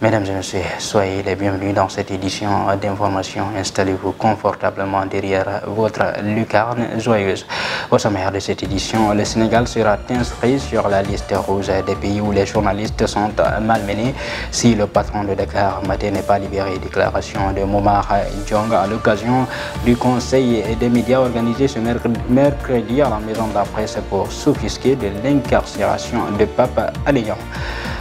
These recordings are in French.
Mesdames et messieurs, soyez les bienvenus dans cette édition d'information. Installez-vous confortablement derrière votre lucarne joyeuse. Au sommaire de cette édition, le Sénégal sera inscrit sur la liste rouge des pays où les journalistes sont malmenés si le patron de Dakar Matin n'est pas libéré. Déclaration de Momar Diong à l'occasion du conseil des médias organisé ce mercredi à la Maison de la Presse pour s'offusquer de l'incarcération de Pape Alé Niang.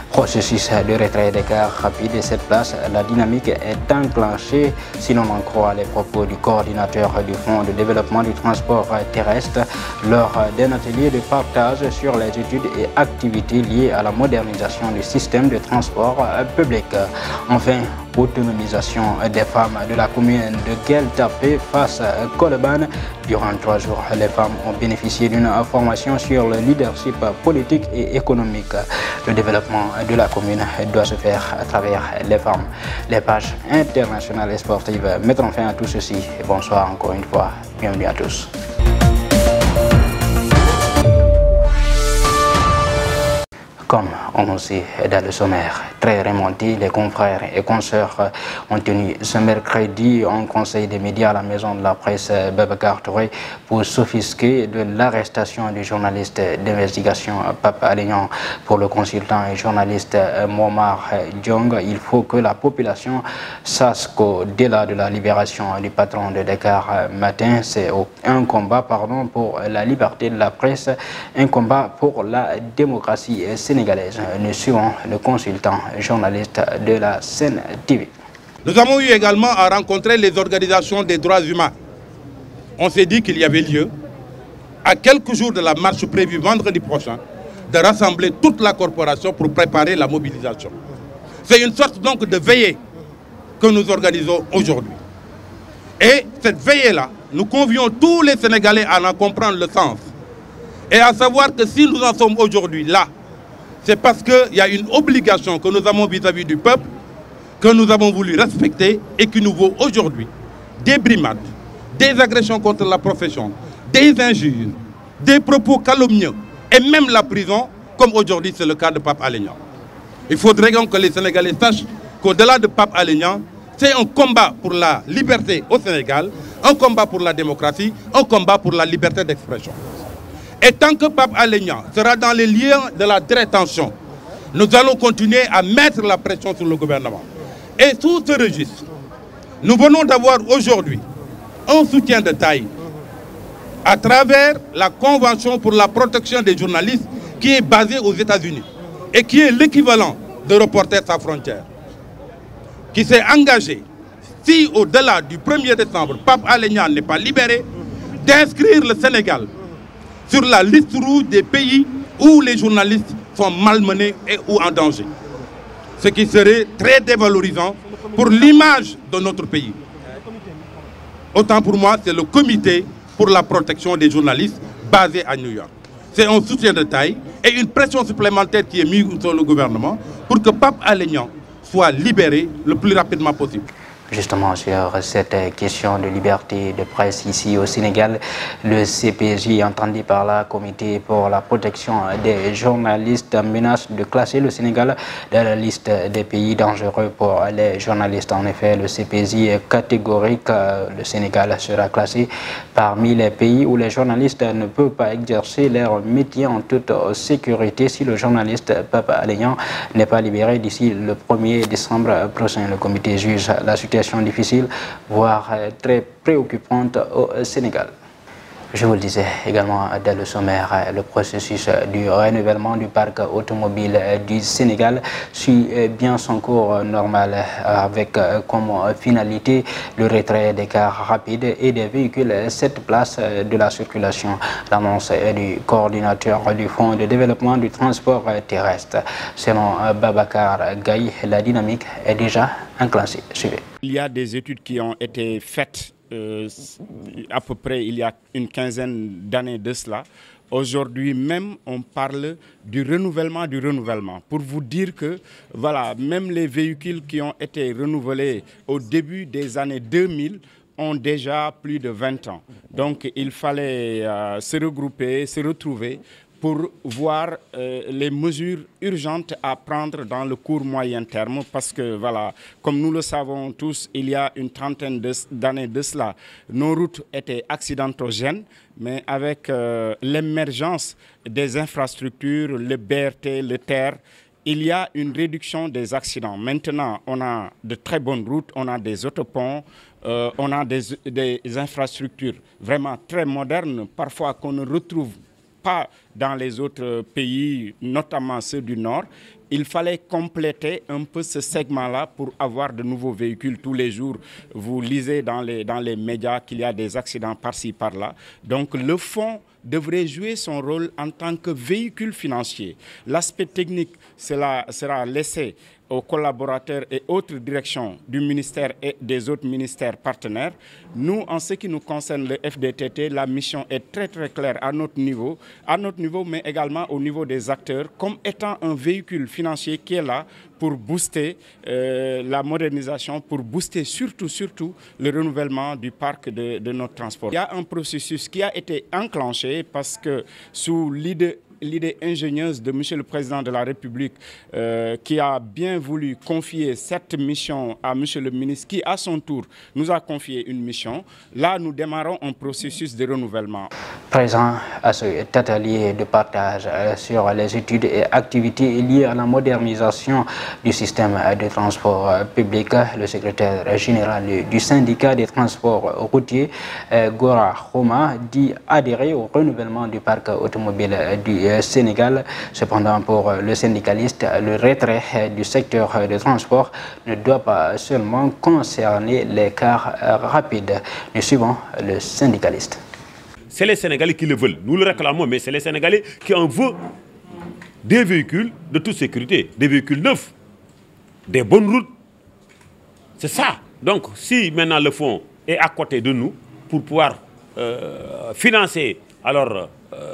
Processus de retrait des cars rapides et cette place, la dynamique est enclenchée si l'on en croit les propos du coordinateur du Fonds de développement du transport terrestre lors d'un atelier de partage sur les études et activités liées à la modernisation du système de transport public. Enfin, autonomisation des femmes de la commune de Gueltapé face à Colobane. Durant 3 jours, les femmes ont bénéficié d'une formation sur le leadership politique et économique. Le développement de la commune doit se faire à travers les femmes. Les pages internationales et sportives mettront fin à tout ceci. Bonsoir encore une fois. Bienvenue à tous. Comme annoncé dans le sommaire très remonté, les confrères et consoeurs ont tenu ce mercredi un conseil des médias à la Maison de la Presse Babacar Touré pour s'offusquer de l'arrestation du journaliste d'investigation Pape Alé Niang. Pour le consultant et journaliste Momar Diong, il faut que la population sache qu'au-delà de la libération du patron de Dakar Matin, c'est un combat pour la liberté de la presse, un combat pour la démocratie sénégalaise. Nous suivons le consultant journaliste de la Sen TV. Nous avons eu également à rencontrer les organisations des droits humains. On s'est dit qu'il y avait lieu, à quelques jours de la marche prévue vendredi prochain, de rassembler toute la corporation pour préparer la mobilisation. C'est une sorte donc de veillée que nous organisons aujourd'hui. Et cette veillée-là, nous convions tous les Sénégalais à en comprendre le sens. Et à savoir que si nous en sommes aujourd'hui là, c'est parce qu'il y a une obligation que nous avons vis-à-vis du peuple, que nous avons voulu respecter et qui nous vaut aujourd'hui des brimades, des agressions contre la profession, des injures, des propos calomnieux et même la prison, comme aujourd'hui c'est le cas de Pape Alé Niang. Il faudrait donc que les Sénégalais sachent qu'au-delà de Pape Alé Niang, c'est un combat pour la liberté au Sénégal, un combat pour la démocratie, un combat pour la liberté d'expression. Et tant que Pape Alé Niang sera dans les liens de la détention, nous allons continuer à mettre la pression sur le gouvernement. Et sous ce registre, nous venons d'avoir aujourd'hui un soutien de taille à travers la Convention pour la protection des journalistes qui est basée aux États-Unis et qui est l'équivalent de Reporters sans frontières, qui s'est engagé, si au-delà du 1er décembre, Pape Alé Niang n'est pas libéré, d'inscrire le Sénégal sur la liste rouge des pays où les journalistes sont malmenés et ou en danger. Ce qui serait très dévalorisant pour l'image de notre pays. Autant pour moi, c'est le comité pour la protection des journalistes basé à New York. C'est un soutien de taille et une pression supplémentaire qui est mise sur le gouvernement pour que Pape Alé Niang soit libéré le plus rapidement possible. Justement, sur cette question de liberté de presse ici au Sénégal, le CPJ, entendu par la Comité pour la protection des journalistes, menace de classer le Sénégal dans la liste des pays dangereux pour les journalistes. En effet, le CPJ est catégorique. Le Sénégal sera classé parmi les pays où les journalistes ne peuvent pas exercer leur métier en toute sécurité si le journaliste Pape Alé Niang n'est pas libéré d'ici le 1er décembre prochain. Le comité juge la situation difficile, voire très préoccupante au Sénégal. Je vous le disais également dans le sommaire, le processus du renouvellement du parc automobile du Sénégal suit bien son cours normal avec comme finalité le retrait des cars rapides et des véhicules 7 places de la circulation. L'annonce du coordinateur du Fonds de développement du transport terrestre. Selon Babacar Gaye, la dynamique est déjà enclenchée. Suivez. Il y a des études qui ont été faites à peu près il y a une quinzaine d'années de cela. Aujourd'hui même, on parle du renouvellement. Pour vous dire que, voilà, même les véhicules qui ont été renouvelés au début des années 2000 ont déjà plus de 20 ans. Donc il fallait se regrouper, se retrouver pour voir les mesures urgentes à prendre dans le court moyen terme parce que voilà, comme nous le savons tous, il y a une trentaine d'années de cela, nos routes étaient accidentogènes, mais avec l'émergence des infrastructures, le BRT, le TER, il y a une réduction des accidents. Maintenant, on a de très bonnes routes, on a des autoponts, on a des infrastructures vraiment très modernes, parfois qu'on ne retrouve pas dans les autres pays, notamment ceux du Nord. Il fallait compléter un peu ce segment-là pour avoir de nouveaux véhicules tous les jours. Vous lisez dans les médias qu'il y a des accidents par-ci, par-là. Donc le fonds devrait jouer son rôle en tant que véhicule financier. L'aspect technique sera laissé aux collaborateurs et autres directions du ministère et des autres ministères partenaires. Nous, en ce qui nous concerne le FDTT, la mission est très très claire à notre niveau, mais également au niveau des acteurs, comme étant un véhicule financier qui est là pour booster la modernisation, pour booster surtout le renouvellement du parc de notre transport. Il y a un processus qui a été enclenché parce que sous l'idée ingénieuse de M. le Président de la République qui a bien voulu confier cette mission à M. le ministre qui, à son tour, nous a confié une mission. Là, nous démarrons un processus de renouvellement. Présent à cet atelier de partage sur les études et activités liées à la modernisation du système de transport public, le secrétaire général du syndicat des transports routiers, Gora Khoma, dit adhérer au renouvellement du parc automobile du Sénégal. Cependant, pour le syndicaliste, le retrait du secteur de transport ne doit pas seulement concerner les cars rapides. Nous suivons le syndicaliste. C'est les Sénégalais qui le veulent. Nous le réclamons, mais c'est les Sénégalais qui en veulent des véhicules de toute sécurité, des véhicules neufs, des bonnes routes. C'est ça. Donc, si maintenant le fonds est à côté de nous pour pouvoir financer alors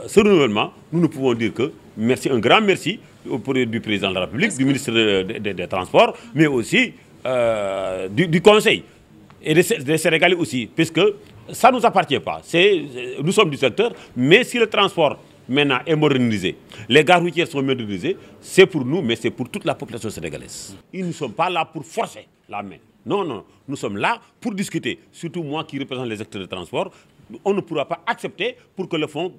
ce renouvellement, nous ne pouvons dire que merci, un grand merci du président de la République, du ministre des Transports, mais aussi du Conseil et des Sénégalais aussi, puisque ça ne nous appartient pas. Nous sommes du secteur, mais si le transport maintenant est modernisé, les gares routières sont modernisées, c'est pour nous, mais c'est pour toute la population sénégalaise. Ils ne sont pas là pour forcer la main. Non, non, nous sommes là pour discuter. Surtout moi qui représente les acteurs de transport, on ne pourra pas accepter pour que le fonds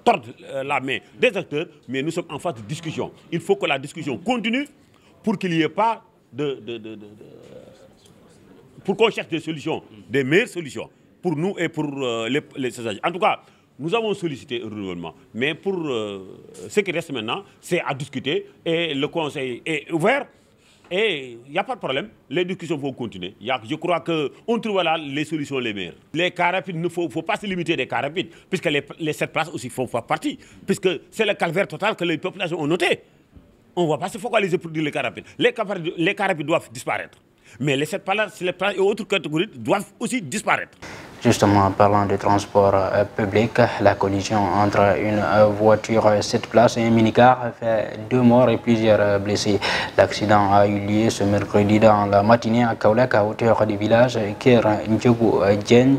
torde la main des acteurs, mais nous sommes en phase de discussion. Il faut que la discussion continue pour qu'il n'y ait pas pour qu'on cherche des solutions, des meilleures solutions pour nous et pour les usagers. En tout cas, nous avons sollicité un renouvellement, mais pour ce qui reste maintenant, c'est à discuter et le Conseil est ouvert et il n'y a pas de problème. Les discussions vont continuer. Je crois qu'on trouve là les solutions les meilleures. Les cars rapides, il ne faut pas se limiter des cars rapides, puisque les 7 places aussi font partie, puisque c'est le calvaire total que les populations ont noté. On ne va pas se focaliser pour dire les cars rapides. Les cars rapides doivent disparaître. Mais les 7 places et autres catégories doivent aussi disparaître. Justement, en parlant de transport public, la collision entre une voiture 7 places et un minicar fait 2 morts et plusieurs blessés. L'accident a eu lieu ce mercredi dans la matinée à Kaolack, à hauteur du village Ker Ndiogu Dieng.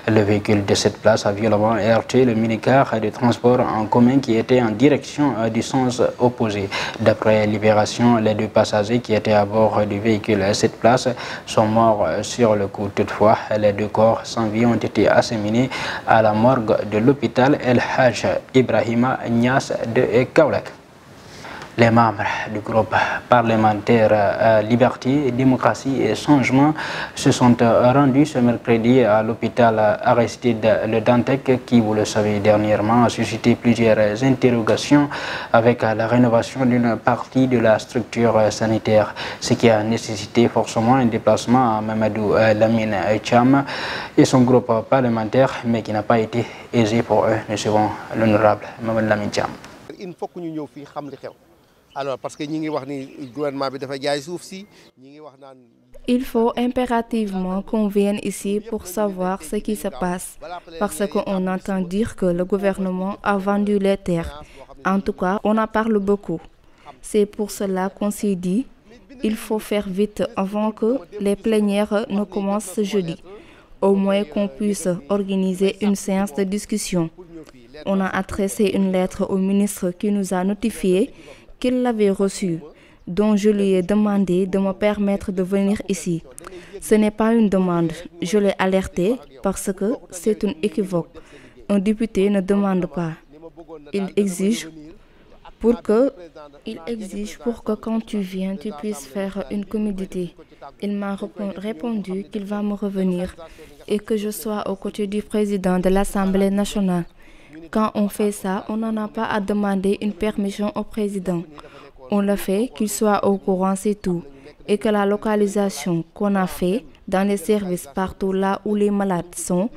Le véhicule de 7 places a violemment heurté le minicar de transport en commun qui était en direction du sens opposé. D'après Libération, les 2 passagers qui étaient à bord du véhicule 7 places sont morts sur le coup. Toutefois, les 2 corps sans vie ont été acheminés à la morgue de l'hôpital El Haj Ibrahima Niass de Kaolack. Les membres du groupe parlementaire Liberté, Démocratie et Changement se sont rendus ce mercredi à l'hôpital Aristide Le Dantec qui, vous le savez, dernièrement a suscité plusieurs interrogations avec la rénovation d'une partie de la structure sanitaire, ce qui a nécessité forcément un déplacement à Mamadou Lamine Thiam et son groupe parlementaire, mais qui n'a pas été aisé pour eux. Nous suivons l'honorable Mamadou Lamine Thiam. Il faut que nous alors, parce que le gouvernement il faut impérativement qu'on vienne ici pour savoir ce qui se passe, parce qu'on entend dire que le gouvernement a vendu les terres. En tout cas, on en parle beaucoup. C'est pour cela qu'on s'est dit, il faut faire vite avant que les plénières ne commencent ce jeudi. Au moins qu'on puisse organiser une séance de discussion. On a adressé une lettre au ministre qui nous a notifié qu'il l'avait reçue, dont je lui ai demandé de me permettre de venir ici. Ce n'est pas une demande, je l'ai alerté parce que c'est un équivoque. Un député ne demande pas. Il exige pour que quand tu viens, tu puisses faire une commodité. Il m'a répondu qu'il va me revenir et que je sois aux côtés du président de l'Assemblée nationale. Quand on fait ça, on n'en a pas à demander une permission au président. On le fait, qu'il soit au courant, c'est tout. Et que la localisation qu'on a fait dans les services partout là où les malades sont,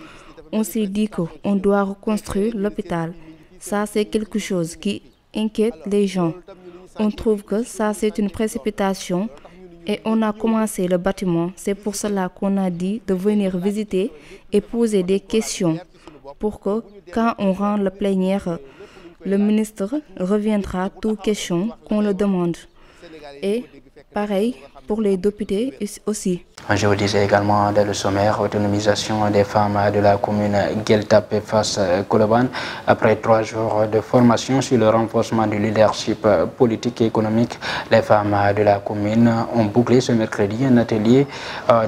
on s'est dit qu'on doit reconstruire l'hôpital. Ça, c'est quelque chose qui inquiète les gens. On trouve que ça, c'est une précipitation et on a commencé le bâtiment. C'est pour cela qu'on a dit de venir visiter et poser des questions pour que quand on rend le plénière, le ministre reviendra toute question qu'on le demande. Et pareil pour les députés aussi. Je vous disais également dans le sommaire, autonomisation des femmes de la commune Gueltapé face Colobane. Après 3 jours de formation sur le renforcement du leadership politique et économique, les femmes de la commune ont bouclé ce mercredi un atelier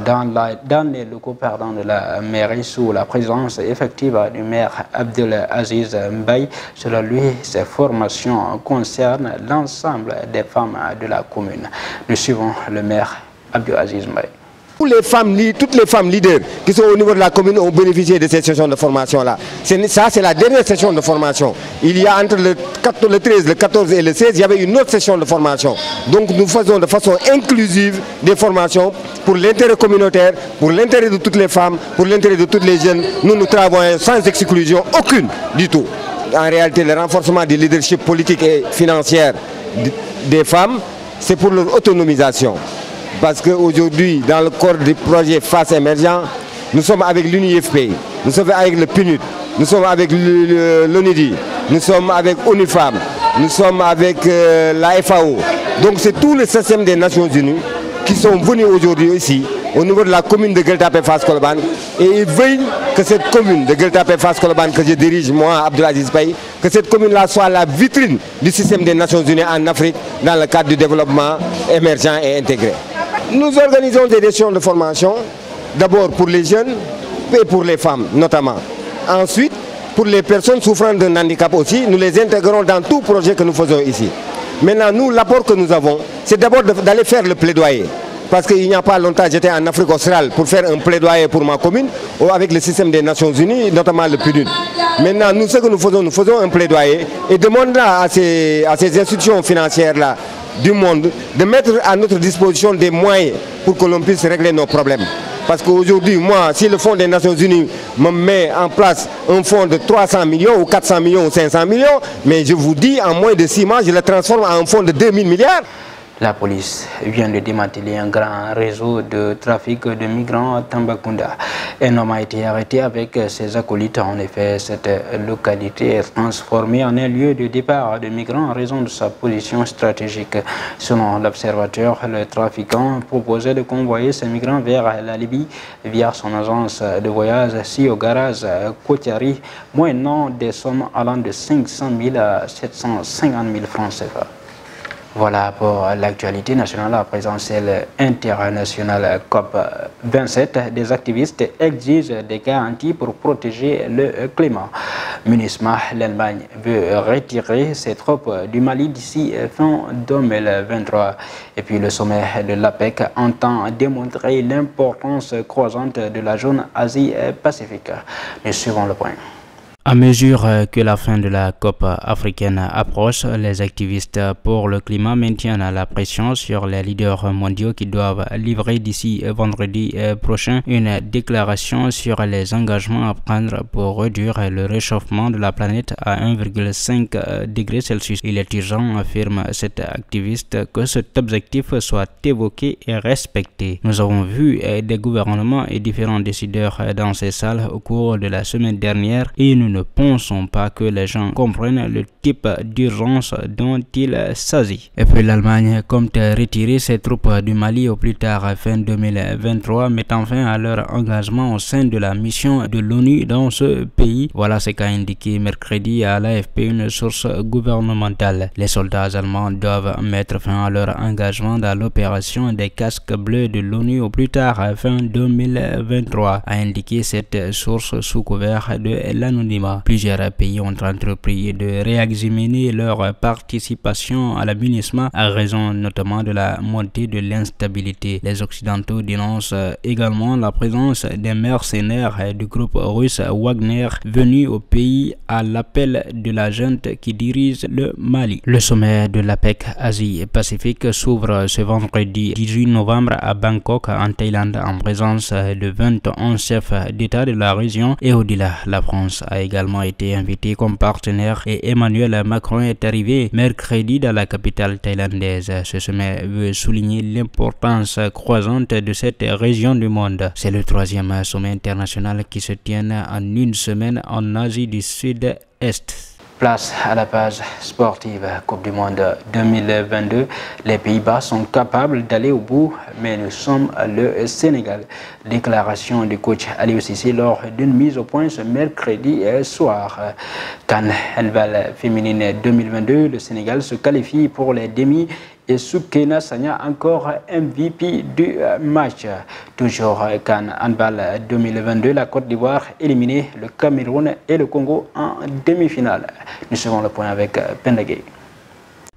dans les locaux de la mairie sous la présence effective du maire Abdel Aziz Mbaye. Selon lui, ces formations concernent l'ensemble des femmes de la commune. Nous suivons le maire Abdel Aziz Mbaye. Toutes les femmes leaders qui sont au niveau de la commune ont bénéficié de cette session de formation-là. Ça, c'est la dernière session de formation. Il y a entre le 13, le 14 et le 16, il y avait une autre session de formation. Donc nous faisons de façon inclusive des formations pour l'intérêt communautaire, pour l'intérêt de toutes les femmes, pour l'intérêt de toutes les jeunes. Nous travaillons sans exclusion aucune du tout. En réalité, le renforcement du leadership politique et financier des femmes, c'est pour leur autonomisation. Parce qu'aujourd'hui, dans le corps du projet FACE émergent, nous sommes avec l'UNIFP, nous sommes avec le PNUD, nous sommes avec l'ONIDI, nous sommes avec ONUFAM, nous sommes avec la FAO. Donc c'est tout le système des Nations Unies qui sont venus aujourd'hui ici, au niveau de la commune de Gueltapé face Colobane. Et ils veulent que cette commune de Gueltapé face Colobane, que je dirige moi, Abdel Aziz Mbaye, que cette commune-là soit la vitrine du système des Nations Unies en Afrique dans le cadre du développement émergent et intégré. Nous organisons des sessions de formation, d'abord pour les jeunes et pour les femmes notamment. Ensuite, pour les personnes souffrant d'un handicap aussi, nous les intégrons dans tout projet que nous faisons ici. Maintenant, nous, l'apport que nous avons, c'est d'abord d'aller faire le plaidoyer. Parce qu'il n'y a pas longtemps, j'étais en Afrique australe pour faire un plaidoyer pour ma commune avec le système des Nations Unies, notamment le PNUD. Maintenant, nous, ce que nous faisons un plaidoyer et demandons à ces institutions financières-là du monde de mettre à notre disposition des moyens pour que l'on puisse régler nos problèmes. Parce qu'aujourd'hui, moi, si le Fonds des Nations Unies me met en place un fonds de 300 millions ou 400 millions ou 500 millions, mais je vous dis, en moins de 6 mois, je le transforme en un fonds de 2000 milliards. La police vient de démanteler un grand réseau de trafic de migrants à Tambacounda. Un homme a été arrêté avec ses acolytes. En effet, cette localité est transformée en un lieu de départ de migrants en raison de sa position stratégique. Selon l'observateur, le trafiquant proposait de convoyer ces migrants vers la Libye via son agence de voyage au garage Kotiari, moyennant des sommes allant de 500 000 à 750 000 francs CFA. Voilà pour l'actualité nationale. À présent, celle internationale COP27. Des activistes exigent des garanties pour protéger le climat. MINUSMA, l'Allemagne veut retirer ses troupes du Mali d'ici fin 2023. Et puis le sommet de l'APEC entend démontrer l'importance croissante de la zone Asie-Pacifique. Nous suivons le point. À mesure que la fin de la COP africaine approche, les activistes pour le climat maintiennent la pression sur les leaders mondiaux qui doivent livrer d'ici vendredi prochain une déclaration sur les engagements à prendre pour réduire le réchauffement de la planète à 1,5 degré Celsius. Il est urgent, affirme cet activiste, que cet objectif soit évoqué et respecté. Nous avons vu des gouvernements et différents décideurs dans ces salles au cours de la semaine dernière et nous ne pensons pas que les gens comprennent le type d'urgence dont il s'agit. Et puis l'Allemagne compte retirer ses troupes du Mali au plus tard fin 2023, mettant fin à leur engagement au sein de la mission de l'ONU dans ce pays. Voilà ce qu'a indiqué mercredi à l'AFP une source gouvernementale. Les soldats allemands doivent mettre fin à leur engagement dans l'opération des casques bleus de l'ONU au plus tard fin 2023, a indiqué cette source sous couvert de l'anonymat. Plusieurs pays ont entrepris de réexaminer leur participation à la MINUSMA à raison notamment de la montée de l'instabilité. Les Occidentaux dénoncent également la présence des mercenaires du groupe russe Wagner venus au pays à l'appel de la junte qui dirige le Mali. Le sommet de l'APEC Asie-Pacifique s'ouvre ce vendredi 18 novembre à Bangkok en Thaïlande en présence de 21 chefs d'État de la région et au-delà. La France a également été invitée comme partenaire et Emmanuel Macron est arrivé mercredi dans la capitale thaïlandaise. Ce sommet veut souligner l'importance croissante de cette région du monde. C'est le 3e sommet international qui se tient en une semaine en Asie du Sud-Est. Place à la page sportive. Coupe du Monde 2022. Les Pays-Bas sont capables d'aller au bout, mais nous sommes le Sénégal. Déclaration du coach Aliou Cissé lors d'une mise au point ce mercredi soir. CAN handball féminine 2022. Le Sénégal se qualifie pour les demi et Soukeina Sagna encore MVP du match. Toujours CAN handball 2022, la Côte d'Ivoire éliminée, le Cameroun et le Congo en demi-finale. Nous serons le point avec Pendagé.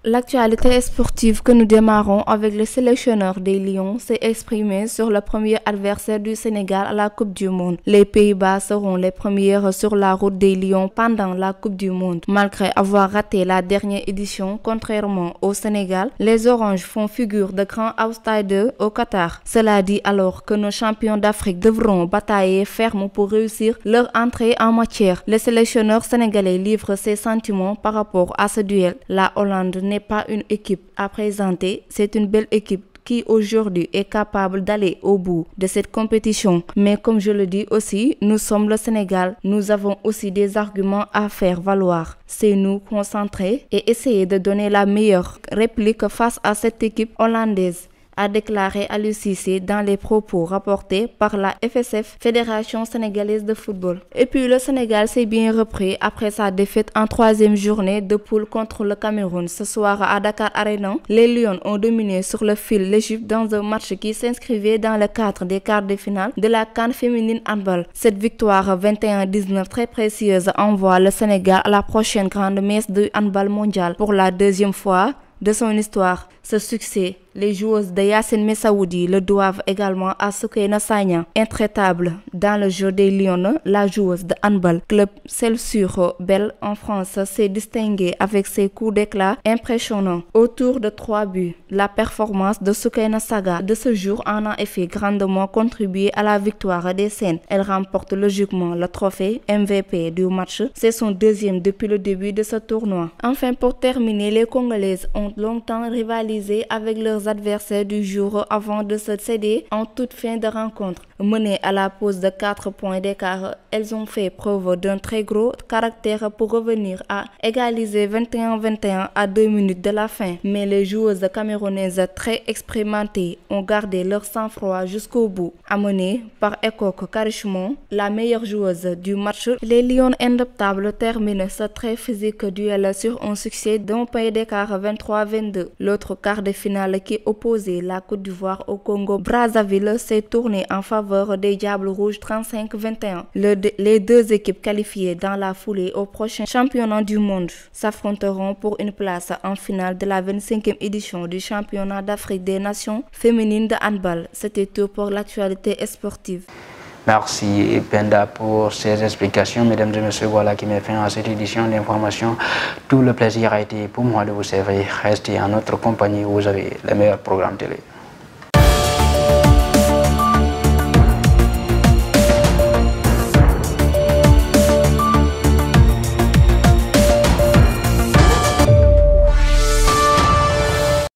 L'actualité sportive que nous démarrons avec le sélectionneur des Lions s'est exprimé sur le premier adversaire du Sénégal à la Coupe du Monde. Les Pays-Bas seront les premières sur la route des Lions pendant la Coupe du Monde. Malgré avoir raté la dernière édition, contrairement au Sénégal, les Oranges font figure de grands outsiders au Qatar. Cela dit alors que nos champions d'Afrique devront batailler ferme pour réussir leur entrée en matière. Le sélectionneur sénégalais livre ses sentiments par rapport à ce duel. La Hollande n'est pas une équipe à présenter, c'est une belle équipe qui aujourd'hui est capable d'aller au bout de cette compétition. Mais comme je le dis aussi, nous sommes le Sénégal, nous avons aussi des arguments à faire valoir. C'est nous concentrer et essayer de donner la meilleure réplique face à cette équipe hollandaise, a déclaré Aliou Cissé dans les propos rapportés par la FSF, Fédération sénégalaise de football. Et puis le Sénégal s'est bien repris après sa défaite en 3e journée de poule contre le Cameroun. Ce soir à Dakar Arena, les Lions ont dominé sur le fil l'Égypte dans un match qui s'inscrivait dans le cadre des quarts de finale de la CAN féminine handball. Cette victoire 21-19 très précieuse envoie le Sénégal à la prochaine grande messe de handball mondial pour la 2e fois de son histoire. Ce succès, les joueuses de Yacine Messaoudi le doivent également à Soukeina Sagna, intraitable dans le jeu des Lions. La joueuse de handball club Celles-sur-Belle en France s'est distinguée avec ses coups d'éclat impressionnants. Autour de 3 buts, la performance de Soukeina Sagna de ce jour en a effet grandement contribué à la victoire des Sènes. Elle remporte logiquement le trophée MVP du match. C'est son 2e depuis le début de ce tournoi. Enfin, pour terminer, les Congolaises ont longtemps rivalisé avec leurs adversaires du jour avant de se céder en toute fin de rencontre. Menées à la pause de 4 points d'écart, elles ont fait preuve d'un très gros caractère pour revenir à égaliser 21-21 à 2 minutes de la fin. Mais les joueuses camerounaises très expérimentées ont gardé leur sang-froid jusqu'au bout. Amenées par Ekok Karichmon, la meilleure joueuse du match, les Lions indoptables terminent ce très physique duel sur un succès d'un point d'écart 23-22. L'autre quart de finale qui opposait la Côte d'Ivoire au Congo-Brazzaville s'est tourné en faveur des Diables Rouges 35-21. Les deux équipes qualifiées dans la foulée au prochain championnat du monde s'affronteront pour une place en finale de la 25e édition du championnat d'Afrique des Nations féminines de handball. C'était tout pour l'actualité sportive. Merci Penda pour ces explications. Mesdames et messieurs, voilà qui met fin à cette édition d'information. Tout le plaisir a été pour moi de vous servir. Restez en notre compagnie, vous avez les meilleurs programmes télé.